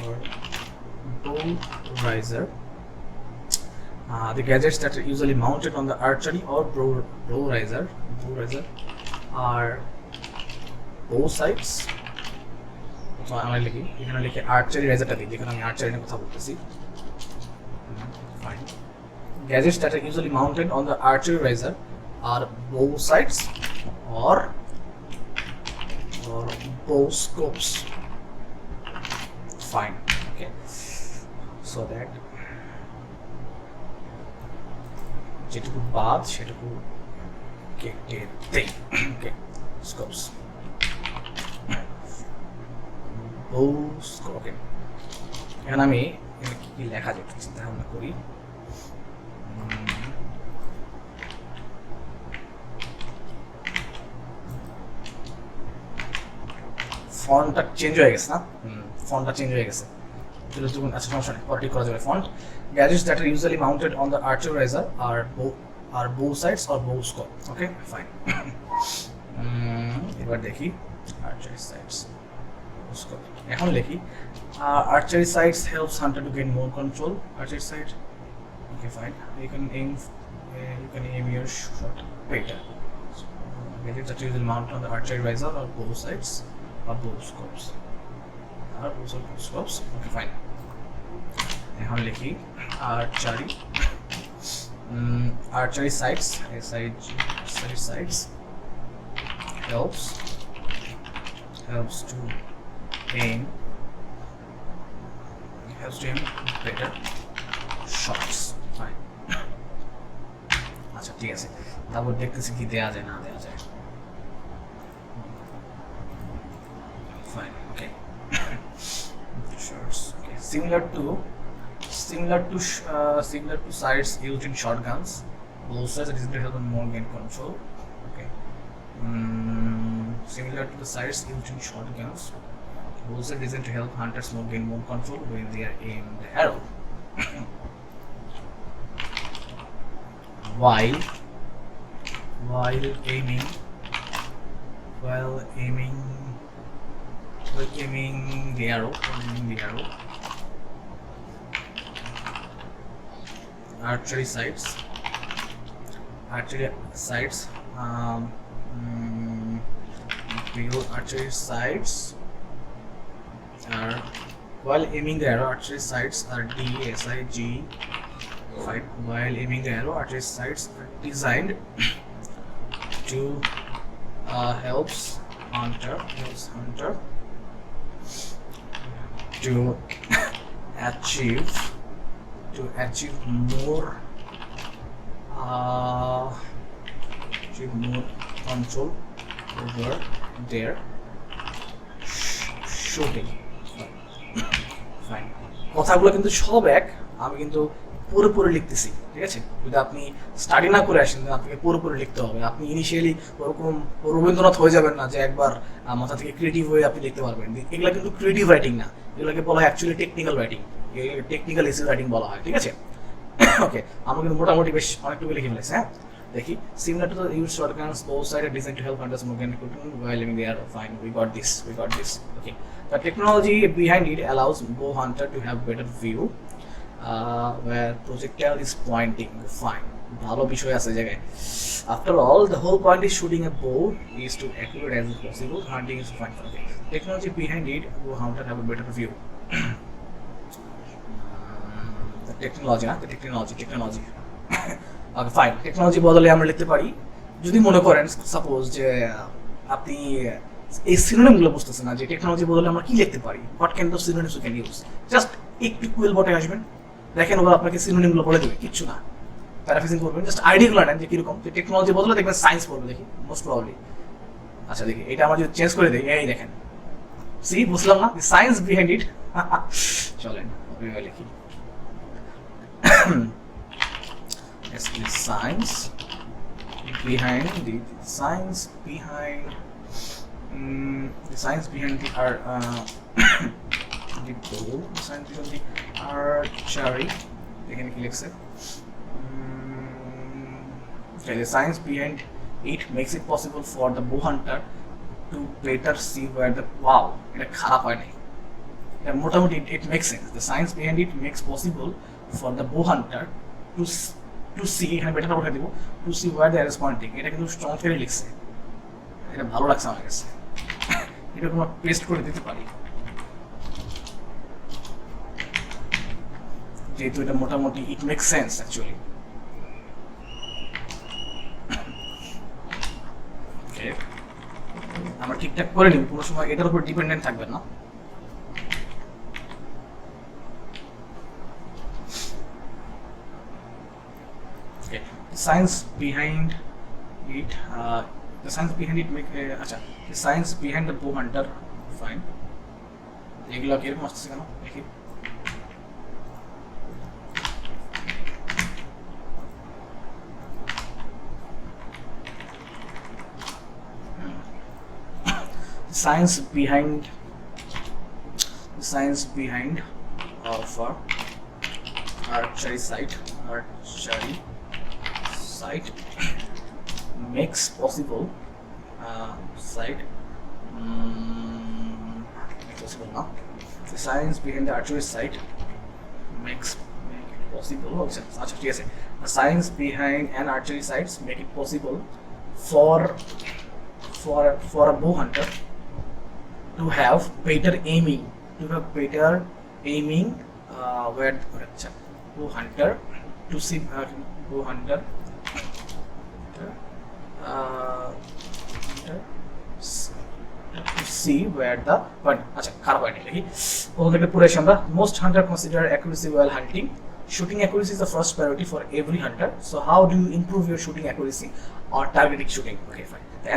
or bow riser. The gadgets that are usually mounted on the archery or bow riser are bow sights. So আমরা লিখি এখানে লিখে archery রাইজারটা দিই, যেখানে আমি আর্চারি নিয়ে কথা বলতেছি। Fine. Gadgets that are usually mounted on the archery riser are bow sights or bow scopes. Fine. Okay. So that যেটুকু বাদ সেটুকু কেটে দেই। Okay. Scopes. Bow scope. Okay. এখানে আমি কি লেখা যেতে চিন্তা ভাবনা করি। ফন্টটা চেঞ্জ হয়ে গেছে না? ফন্টটা চেঞ্জ হয়ে গেছে। আচ্ছা সমস্যা নেই, পরে ঠিক করা যাবে। Font gadgets that are usually mounted on the archery riser are bow sights or bow scope. Okay, fine. এবার দেখি archery sights, bow scope. এখন লিখি archery sights helps hunter to gain more control. Archery sight. Okay, fine. You can aim your shot better. Gadgets that are usually mounted on the archery riser or bow sights or bow scopes. Okay, fine. এখন লিখি archery sights, sights helps to aim better shots. Fine. আচ্ছা ঠিক আছে, তারপর দেখতেছি কি দেয়া যায় না দেয়া যায়। Fine. Okay. Shots. Okay. Similar to sights used in shotguns. Bow sights is to help more gain control. Okay. Similar to the sights used in shotguns. Bow sights designed to help hunters gain more control when they are aiming the arrow. While aiming the arrow. Archery sights archery sights are while aiming the arrow, archery sights are DSIG. While aiming the arrow, archery sights are designed to helps hunter to achieve more control over their shooting. Fine. কথাগুলো কিন্তু সব এক, আমি কিন্তু পুরোপুরি লিখতেছি, ঠিক আছে? যদি আপনি স্টাডি না করে আসেন আপনাকে পুরোপুরি লিখতে হবে। আপনি ইনিশিয়ালি ওরকম রবীন্দ্রনাথ হয়ে যাবেন না যে একবার মাথা থেকে ক্রিয়েটিভ হয়ে আপনি লিখতে পারবেন। এগুলো কিন্তু ক্রিয়েটিভ রাইটিং না, এগুলোকে বলা হয় actually technical writing, technical essay writing বলা হয়, ঠিক আছে? ওকে, আমরা কিন্তু মোটামুটি বেশ অনেকটুকু লিখে ফেলেছি। হ্যাঁ, দেখি similar to the used shotguns, both sides are designed to help hunters move and quickly while aiming the arrow. Fine, we got this. Okay, the technology behind it allows bow hunter to have better view where projectile is pointing. Fine, ভালো বিষয় আছে জায়গায়। After all, the whole point is shooting a bow is to accurate as possible. Hunting is fine. Okay, technology behind it, bow hunter have a better view. The technology. Okay, fine. Technology বদলে আমরা লিখতে পারি, যদি মনে করেন suppose যে আপনি এই সিনোনিমগুলো বুঝতেছেন না যে টেকনোলজি বদলে আমরা কি লিখতে পারি, what kind of synonyms we can use. Just একটু কুয়েল বটে আসবেন, দেখেন ওরা আপনাকে সিনোনিমগুলো বলে দেবে, কিচ্ছু না, প্যারাফ্রেজিং করবেন, জাস্ট আইডিয়াগুলো নেন যে কিরকম। যে টেকনোলজি বদলে দেখবেন সায়েন্স পড়বে, দেখি মোস্ট প্রবাবলি। আচ্ছা দেখি এটা আমরা যদি চেঞ্জ করে দিই, এই দেখেন, সি বুঝলাম না, সায়েন্স বিহাইন্ড ইট। চলেন লিখি the science behind the bow, the science behind the archery. Again, okay, the science behind it makes it possible for the bow hunter to better see where the wow, এটা খারাপ হয় নাই, মোটামুটি it makes sense. The science behind it makes possible for the bow hunter to see, এখানে বেটাটা উঠে দিব, to see where the arrow is pointing. এটা কিন্তু চমৎকারই লিখছে, এটা ভালো লাগছে আমার কাছে। এটা তোমরা পেস্ট করে দিতে পারি, যেহেতু এটা মোটামুটি it makes sense actually. Okay, আমরা ঠিকঠাক করে নিব, কোনো সময় এটার উপর ডিপেন্ডেন্ট থাকবেন না। Okay, the science behind it, the science behind it make acha, the science behind the bow hunter, fine. এগুলো কি এরকম আসছে কেন দেখি। Science behind of archery sight makes possible possible now. The science behind the archery sight make it possible. The science behind an archery sights make it possible for a bow hunter to have better aiming, where bow hunter to see bow hunter to see where the but acha খারাপ হয়নি দেখি ওখান থেকে পড়ে আসি আমরা। Most hunter consider accuracy while hunting. Shooting accuracy is the first priority for every hunter. So how do you improve your shooting accuracy or targeting shooting? Okay, fine. The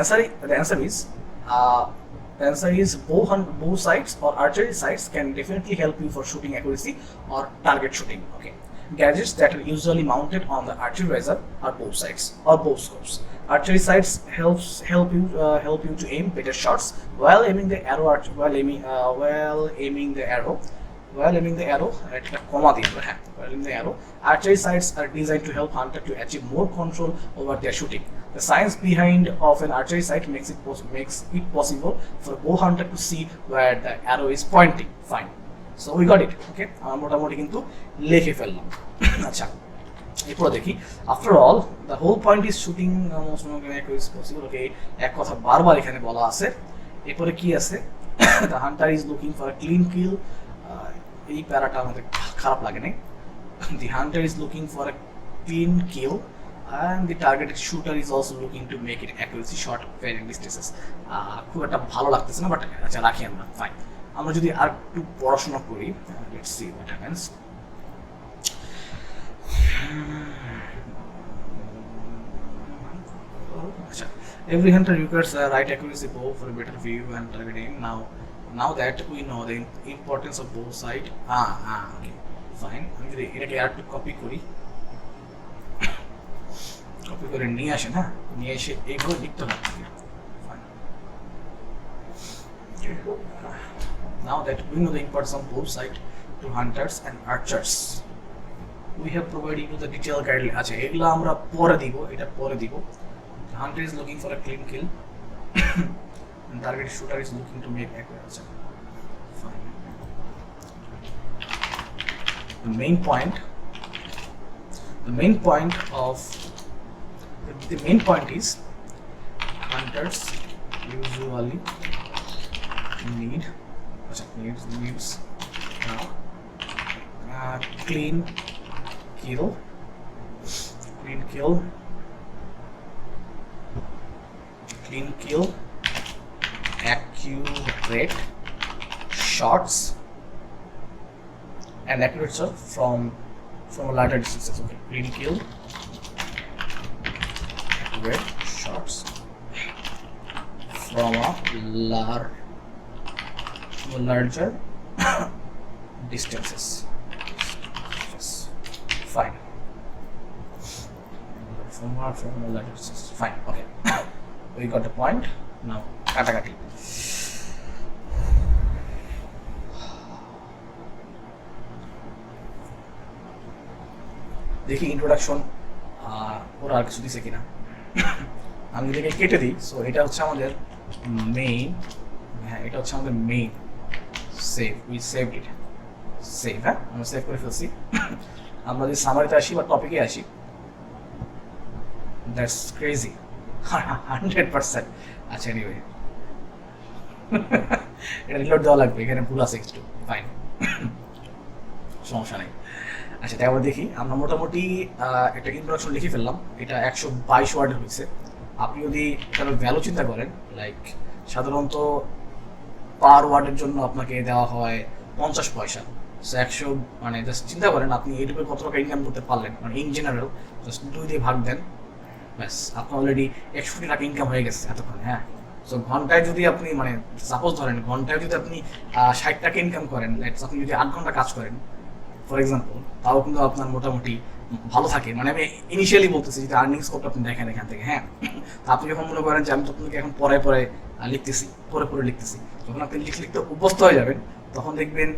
answer is bow sights or archery sights can definitely help you for shooting accuracy or target shooting. Okay, gadgets that are usually mounted on the archery razor are bow sights or bow scopes. Archery sights help you to aim better shots while aiming the arrow. While aiming the arrow, while aiming the arrow, archery sights are designed to help hunter to achieve more control over their shooting. The science behind of an archery sight makes it possible for bow hunter to see where the arrow is pointing. Fine. So we got it. Okay, আমরা মোটামুটি কিন্তু লিখে ফেললাম। আচ্ছা, এরপর দেখি, after all the whole point is shooting most accurate is possible. Okay, এক কথা বারবার এখানে বলা আছে। এরপরে কি আছে? The hunter is looking for a clean kill. এই প্যারাটা আমাদের খারাপ লাগে নাই। The hunter is looking for a clean kill and the targeted shooter is also looking to make it accuracy shot varying distances. খুব একটা ভালো লাগতেছে না, বাট আচ্ছা রাখি আমরা। ফাইন, আমরা যদি আর একটু পড়াশোনা করি, লেটস সি হোয়াট হ্যাপেন্স। আচ্ছা, every hunter requires a right accuracy bow for a better view and targeting. Now that we know the importance of bow sight, okay, fine. আমি যদি এটাকে আর একটু কপি করে নিয়ে আসেন, হ্যাঁ, নিয়ে এসে এইগুলো লিখতে হবে। Fine. Now that we know the importance of bow sight to hunters and archers, we have provided you the detailed guideline. আচ্ছা, এগুলো আমরা পরে দিব, এটা পরে দিব। The hunter is looking for a clean kill and targeted shooter is looking to make accurate. Fine. The main point is hunters usually needs clean kill, accurate shots and accurate shot from a larger distances. Okay, clean kill, accurate shots from a larger distances. Fine. From a larger distance. Fine. Okay. We got the point. Now, কাটাকাটি। দেখি introduction ওরা আর কিছু দিছে কিনা। আমি এটাকে কেটে দিই। সো এটা হচ্ছে আমাদের মেইন, হ্যাঁ এটা হচ্ছে আমাদের main. Save, we saved it, save. হ্যাঁ, আমরা সেভ করে ফেলছি। আমরা যদি সামারিতে আসি বা টপিকে আসি, দ্যাটস ক্রেজি, 100%। আচ্ছা, এনিওয়ে, এটা রিলোড দেওয়া লাগবে, এখানে ভুল আছে একটু, ফাইন, সমস্যা নেই। আচ্ছা, তাই আমরা দেখি, আমরা মোটামুটি একটা ইন্ট্রোডাকশন লিখে ফেললাম। এটা 122 ওয়ার্ডের হয়েছে। আপনি যদি এটার ভ্যালু চিন্তা করেন, লাইক সাধারণত পার ওয়ার্ডের জন্য আপনাকে দেওয়া হয় 50 পয়সা। সো 100, মানে জাস্ট চিন্তা করেন আপনি ইউটিউবে কত টাকা ইনকাম করতে পারলেন, মানে ইন জেনারেল জাস্ট 2 দিয়ে ভাগ দেন, ব্যাস আপনার অলরেডি 100 কোটি টাকা ইনকাম হয়ে গেছে এতক্ষণে। হ্যাঁ, সো ঘন্টায় যদি আপনি, মানে সাপোজ ধরেন ঘন্টায় যদি আপনি 60 টাকা ইনকাম করেন, আপনি যদি 8 ঘন্টা কাজ করেন ফর এক্সাম্পল, তাও কিন্তু আপনার মোটামুটি ভালো থাকে। মানে আমি ইনিশিয়ালি বলতেছি, যদি আর্নিং স্কোপটা আপনি দেখেন এখান থেকে। হ্যাঁ, তো আপনি যখন মনে করেন যে আমি তো আপনাকে এখন পরে পরে লিখতেছি, পরে লিখতেছি, যখন আপনি লিখতে অভ্যস্ত হয়ে যাবেন, তখন দেখবেন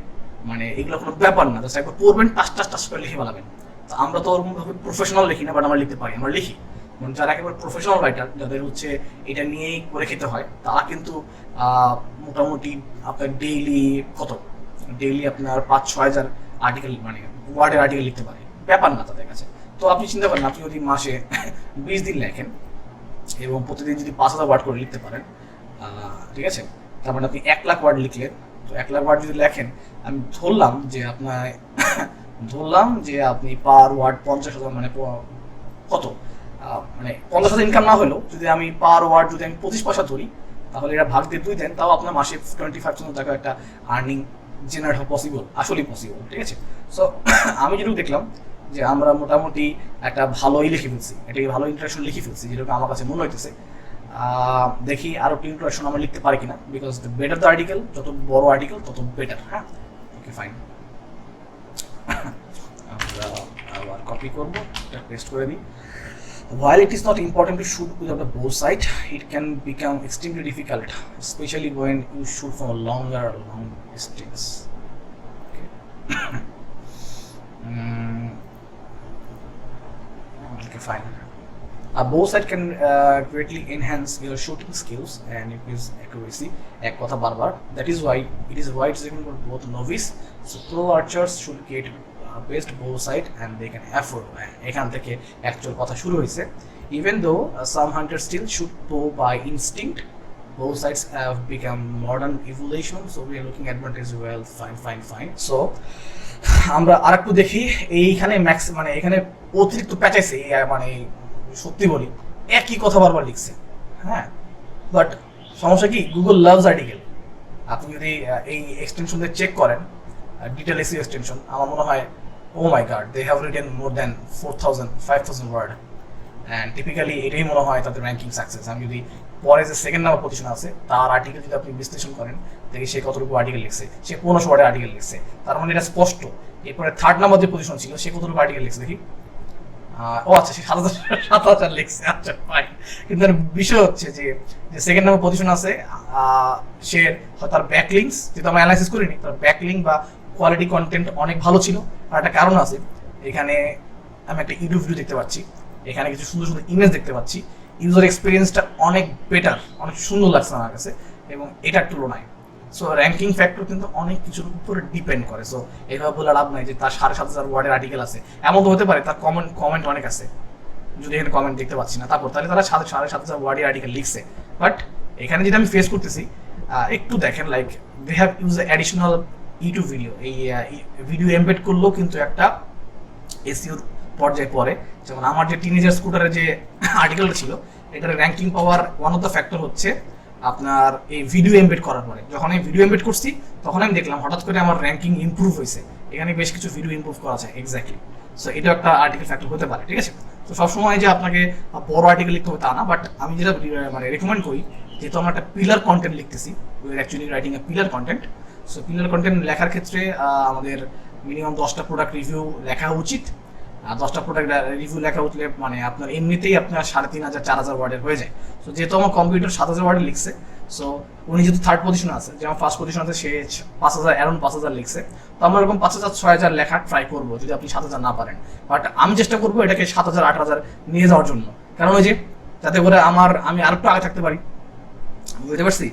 মানে এগুলো কোনো ব্যাপার না, জাস্ট একবার পড়বেন, টাস করে লিখে ফেলাবেন। তো আমরা তো ওরকমভাবে প্রফেশনাল লিখি না, বাট আমরা লিখতে পারি, আমরা লিখি। মানে যারা একেবারে প্রফেশনাল রাইটার, যাদের হচ্ছে এটা নিয়েই করে খেতে হয়, তারা কিন্তু মোটামুটি আপনার ডেইলি আপনার 5-6 হাজার আর্টিকেল, মানে ওয়ার্ডের আর্টিকেল লিখতে পারে, ব্যাপার না তাদের কাছে। তো আপনি চিন্তা করেন, আপনি যদি মাসে 20 দিন লেখেন এবং প্রতিদিন যদি 5,000 ওয়ার্ড করে লিখতে পারেন, ঠিক আছে, তার মানে আপনি 1 লাখ ওয়ার্ড লিখলেন। তো 1 লাখ ওয়ার্ড যদি লেখেন, আমি ধরলাম যে আপনি পার ওয়ার্ড 50,000, মানে কত, মানে 50,000 ইনকাম না হলেও যদি আমি পার ওয়ার্ড যদি আমি 25 পয়সা ধরি, তাহলে এটা ভাগ দিয়ে 2 দেন, তাও আপনার মাসে 25,000 টাকা একটা আর্নিং জেনারেট হওয়া পসিবল, আসলেই পসিবল। ঠিক আছে, সো আমি যেটুকু দেখলাম যে আমরা মোটামুটি একটা ভালোই লিখে ফেলছি, এটাকে ভালো ইন্ট্রোডাকশন লিখে ফেলছি, যেটা আমার কাছে মনে হইতেছে। দেখি আরো একটা ইন্ট্রোডাকশন আমরা লিখতে পারি কিনা, because the better the article, যত বড় আর্টিকেল তত বেটার। হ্যাঁ, ওকে, ফাইন। আমরা আবার কপি করবো, এটা পেস্ট করে দিই। While it is not important to shoot without a bow sight, it can become extremely difficult, especially when you shoot from a long distance. Okay. Okay, fine. A bow sight can greatly enhance your shooting skills and increase accuracy. এক কথা বারবার, that is why it is recommended for both novice, so pro archers should get best bow sight and they can afford. এখান থেকে actual কথা শুরু হয়েছে। Even though some hunters still shoot bow by instinct, bow sights have become modern evolution, so we are looking advantage. Well, fine. So আমরা আরেকটু দেখি, এইখানে max, মানে এখানে অতিরিক্ত প্যাচাইছে, মানে সত্যি বলি একই কথা বারবার লিখছে। হ্যাঁ, বাট সমস্যা কি, গুগল লাভস আর্টিকেল। আপনি যদি এই এক্সটেনশন দিয়ে চেক করেন, ডিটেল এসিও এক্সটেনশন, আমার মনে হয় oh my god, they have written more than 4,000-5,000 word, and typically এটাই মনে হয় তাদের র্যাঙ্কিং সাকসেস। আমি যদি পরে যে সেকেন্ড নাম্বার পজিশন আছে তার আর্টিকেল যদি আপনি বিশ্লেষণ করেন, দেখি সে কতটুকু আর্টিকেল লিখছে, সে 1500 ওয়ার্ডের আর্টিকেল লিখছে, তার মানে এটা স্পষ্ট। এরপরে থার্ড নাম্বার যে পজিশন ছিল, সে কতটুকু আর্টিকেল লিখছে দেখি, ও আচ্ছা, সে 7,000 লিখছে। আচ্ছা, ফাইন। কিন্তু বিষয় হচ্ছে যে সেকেন্ড নাম্বার পজিশন আছে, সে তার ব্যাকলিংস, যেহেতু আমরা অ্যানালাইসিস করিনি, তার ব্যাকলিং বা কোয়ালিটি কন্টেন্ট অনেক ভালো ছিল। আর একটা কারণ আছে, এখানে আমি একটা ইউটিউব ভিডিও দেখতে পাচ্ছি, এখানে কিছু সুন্দর সুন্দর ইমেজ দেখতে পাচ্ছি, ইউজার এক্সপিরিয়েন্সটা অনেক বেটার, অনেক সুন্দর লাগছে আমার কাছে এবং এটার তুলনায়। সো র্যাঙ্কিং ফ্যাক্টর কিন্তু অনেক কিছুর উপরে ডিপেন্ড করে। সো এইভাবে বলে লাভ নাই যে তার 7,500 ওয়ার্ডের আর্টিকেল আছে, এমন তো হতে পারে তার কমেন্ট অনেক আছে, যদি এখানে কমেন্ট দেখতে পাচ্ছি না, তারপর তাহলে তারা 7,500 ওয়ার্ডের আর্টিকেল লিখছে। বাট এখানে যেটা আমি ফেস করতেছি, একটু দেখেন, like they have use additional YouTube video, এই ভিডিও এমবেড করলেও কিন্তু একটা এসইওর পর্যায়ে পড়ে। যেমন আমার যে টিনেজার স্কুটারের যে আর্টিকেলটা ছিল, এটার ranking power one of the factor হচ্ছে আপনার এই ভিডিও এমবেড করার পরে। যখন আমি ভিডিও এমবেড করছি, তখন আমি দেখলাম হঠাৎ করে আমার র্যাঙ্কিং ইমপ্রুভ হয়েছে, এখানে বেশ কিছু ভিডিও ইমপ্রুভ করা যায়। এক্স্যাক্টলি, সো এটা একটা আর্টিকেল ফ্যাক্টর হতে পারে। ঠিক আছে, তো সবসময় যে আপনাকে বড় আর্টিকেল লিখতে হবে তা না, বাট আমি যেটা মানে রেকমেন্ড করি, যেহেতু আমরা একটা পিলার কন্টেন্ট লিখতেছি, we are actually writing A pillar content. So pillar content লেখার ক্ষেত্রে আমাদের মিনিমাম 10টা প্রোডাক্ট রিভিউ লেখা উচিত। 10টা প্রোডাক্ট রিভিউ লেখা উঠলে মানে আপনার এমনিতেই আপনার 3,500-4,000 ওয়ার্ডের হয়ে যায়। সো যেহেতু আমার কম্পিউটার 7,000 ওয়ার্ডে লিখছে, সো উনি যেহেতু থার্ড পজিশনে আছে, যেমন ফার্স্ট পজিশন আছে সে 5,000, অ্যারাউন্ড 5,000 লিখছে, তো আমরা এরকম 5,000-6,000 লেখা ট্রাই করবো যদি আপনি 7,000 না পারেন। বাট আমি চেষ্টা করবো এটাকে 7,000-8,000 নিয়ে যাওয়ার জন্য, কারণ ওই যে যাতে করে আমি আরেকটু আগে থাকতে পারি, বুঝতে পারছি।